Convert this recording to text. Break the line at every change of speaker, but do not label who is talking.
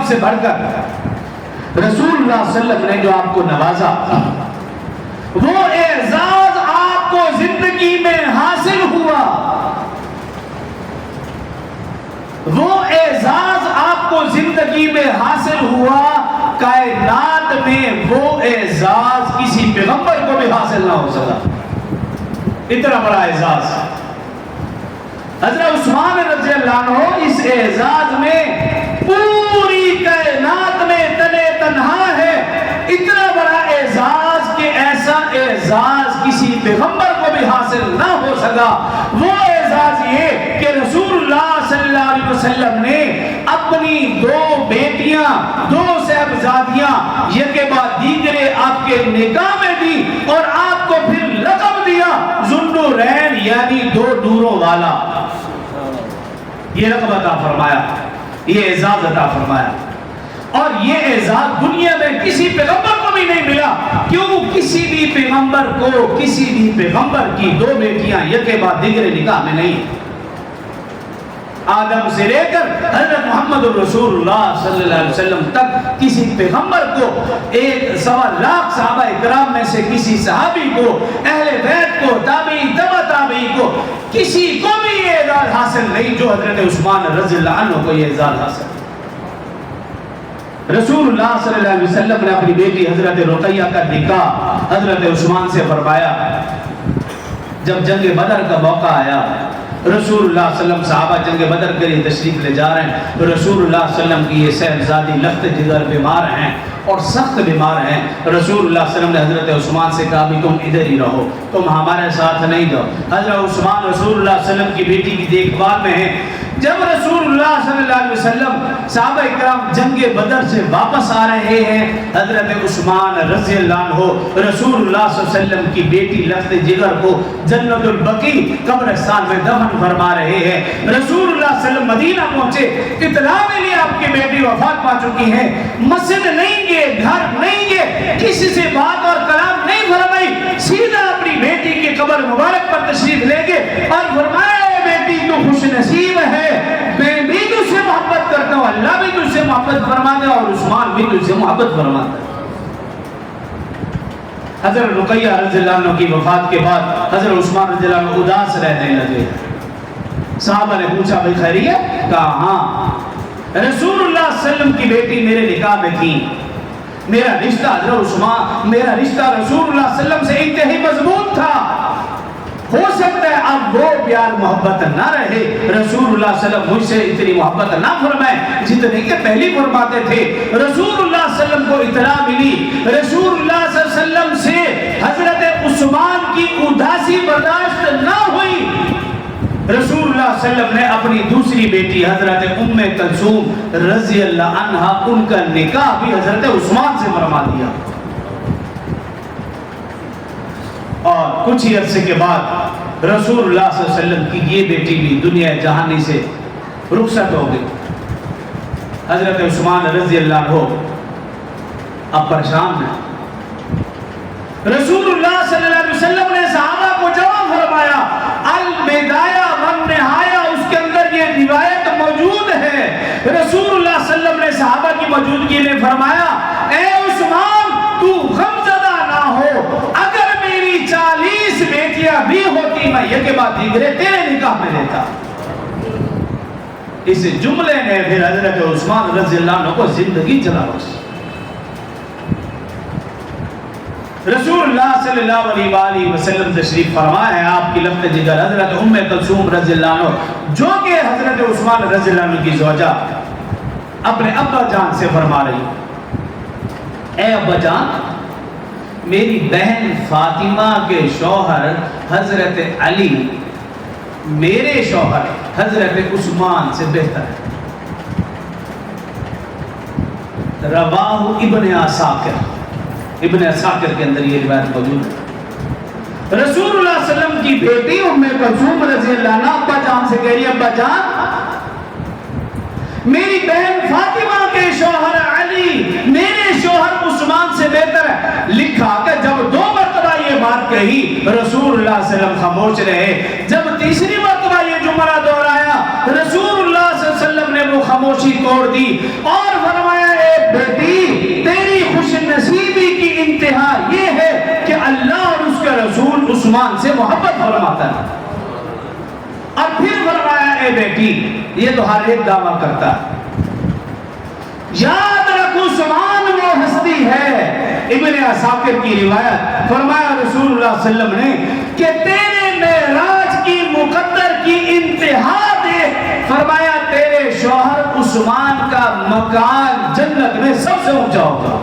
سے بڑھ کر رسول اللہ صلی اللہ علیہ وسلم نے جو آپ کو نوازا، وہ اعزاز آپ کو زندگی میں حاصل ہوا، وہ اعزاز آپ کو زندگی میں حاصل ہوا، کائنات میں وہ اعزاز کسی پیغمبر کو بھی حاصل نہ ہو سکا۔ اتنا بڑا اعزاز حضرت عثمان رضی اللہ عنہ اس اعزاز میں پوری کائنات میں تنے تنہا ہے۔ اتنا بڑا اعزاز کہ ایسا اعزاز کسی پیغمبر کو بھی حاصل نہ ہو سکا۔ وہ اعزاز یہ کہ رسول اللہ صلی اللہ علیہ وسلم نے اپنی 2 بیٹیاں، 2 صاحبزادیاں یکے بعد دیگرے آپ کے نکاح میں دی، اور آپ کو پھر لقب دیا ذوالنورین، یعنی 2 نوروں والا۔ یہ لقب عطا فرمایا، یہ اعزاز عطا فرمایا، اور یہ اعزاز دنیا میں کسی پیغمبر کو بھی نہیں ملا۔ کیوں؟ کسی بھی پیغمبر کو، کسی بھی پیغمبر کی 2 بیٹیاں یکے بعد دیگرے نکاح میں نہیں۔ آدم سے لے کر حضرت محمد رسول اللہ صلی اللہ علیہ وسلم تک کسی پیغمبر کو، 1.25 لاکھ صحابہ اکرام میں سے کسی صحابی کو، اہل بیت کو، تابعی تبع تابعی کو، کسی کو بھی یہ اعزاز حاصل نہیں جو حضرت عثمان رضی اللہ عنہ کو یہ اعزاز حاصل۔ رسول اللہ صلی اللہ علیہ وسلم نے اپنی بیٹی حضرت رقیہ کا نکاح حضرت عثمان سے فرمایا۔ جب جنگ بدر کا موقع آیا، رسول اللہ صلی اللہ علیہ وسلم صحابہ جنگ بدر کے لیے تشریف لے جا رہے ہیں، تو رسول اللہ صلی اللہ علیہ وسلم کی یہ صاحبزادی لخت جگر بیمار ہیں اور سخت بیمار ہیں۔ رسول اللہ صلی اللہ علیہ وسلم نے حضرت عثمان سے کہا بھی تم ادھر ہی رہو، تم ہمارے ساتھ نہیں جاؤ۔ حضرت عثمان رسول اللہ صلی اللہ علیہ وسلم کی بیٹی کی دیکھ بھال میں ہیں۔ جب رسول اللہ صلی اللہ علیہ وسلم صحابہ اکرام جنگ بدر سے واپس آ رہے ہیں، حضرت عثمان رضی اللہ عنہ رسول اللہ صلی اللہ علیہ وسلم کی بیٹی لخت جگر کو جنت البقیع قبرستان میں دفن فرما رہے ہیں۔ رسول اللہ صلی اللہ علیہ وسلم مدینہ پہنچے، اطلاع ملی آپ کی بیٹی وفات پا چکی ہے۔ مسجد نہیں گئے، گھر نہیں گئے، کسی سے بات اور کلام نہیں فرمائی، سیدھا اپنی بیٹی کی قبر مبارک پر تشریف لے گئے اور فرمایا بیٹی تو خوش نصیب ہے، میں بھی تجھ سے محبت کرتا ہوں، اللہ بھی تجھ سے محبت فرماتا ہے اور عثمان بھی تجھ سے محبت فرماتا ہے۔ حضرت رقیہ رضی اللہ عنہ کی وفات کے بعد حضرت عثمان رضی اللہ عنہ اداس رہنے لگے۔ صحابہ نے پوچھا بھئی خیریت؟ کہا ہاں، رسول اللہ صلی اللہ علیہ وسلم کی بیٹی میرے نکاح میں تھی، میرا رشتہ حضرت عثمان، میرا رشتہ رسول اللہ صلی اللہ علیہ وسلم سے انتہائی مضبوط تھا، ہو سکتا ہے اب وہ پیار محبت نہ رہے، رسول اللہ صلی اللہ علیہ وسلم مجھ سے اتنی محبت نہ فرمائے جتنے کہ پہلی فرماتے تھے۔ رسول اللہ صلی اللہ علیہ وسلم کو اطلاع ملی، رسول اللہ صلی اللہ علیہ وسلم سے حضرت عثمان کی اداسی برداشت نہ ہوئی۔ رسول اللہ صلی اللہ علیہ وسلم نے اپنی دوسری بیٹی حضرت ام کلثوم رضی اللہ عنہا، ان کا نکاح بھی حضرت عثمان سے فرما دیا۔ اور کچھ ہی عرصے کے بعد رسول اللہ صلی اللہ علیہ وسلم کی یہ بیٹی بھی دنیا جہانی سے رخصت ہو گئی۔ حضرت عثمان رضی اللہ عنہ اب پریشان ہیں۔ رسول اللہ صلی اللہ علیہ وسلم نے صحابہ کو جواب فرمایا، البدایہ والنہایہ، اس کے اندر یہ روایت موجود ہے۔ رسول اللہ صلی اللہ علیہ وسلم نے صحابہ کی موجودگی میں فرمایا، اے عثمان تو غمزدہ نہ ہو، اگر 40 بیٹیاں بھی ہوتی میں یہ بعد دیگرے تیرے نکاح میں لیتا۔ اس جملے نے پھر حضرت عثمان رضی اللہ عنہ کو زندگی چلا بخشی۔ رسول اللہ صلی اللہ علیہ وسلم تشریف فرما ہے، آپ کی لخت جگر حضرت ام کلثوم رضی اللہ عنہ جو کہ حضرت عثمان رضی اللہ عنہ کی زوجہ اپنے ابا جان سے فرما رہی، اے ابا جان، میری بہن فاطمہ کے شوہر حضرت علی میرے شوہر حضرت عثمان سے بہتر ہے۔ رواہ ابن عساکر، ابن عساکر کے اندر یہ روایت موجود ہے۔ رسول اللہ صلی اللہ علیہ وسلم کی بیٹی ام کلثوم رضی اللہ عنہا ابا جان سے کہہ رہی ہے، ابا جان میری بہن فاطمہ کے شوہر علی میرے شوہر عثمان سے بہتر ہے۔ لکھا کہ جب 2 مرتبہ یہ بات کہی رسول اللہ صلی اللہ علیہ وسلم خاموش رہے، جب تیسری مرتبہ یہ جملہ دہرایا رسول اللہ صلی اللہ علیہ وسلم نے وہ خاموشی توڑ دی اور فرمایا، عثمان سے محبت فرماتا ہے. اور پھر فرمایا اے بیٹی یہ تو ہر ایک دعویٰ کرتا ہے, یاد رکھ عثمان وہ ہستی ہے. ابن عساکر کی روایت فرمایا رسول اللہ صلی اللہ علیہ وسلم نے کہ تیرے معراج کی مقدر کی انتہا دے, فرمایا تیرے شوہر عثمان کا مکان جنت میں سب سے اونچا ہوگا.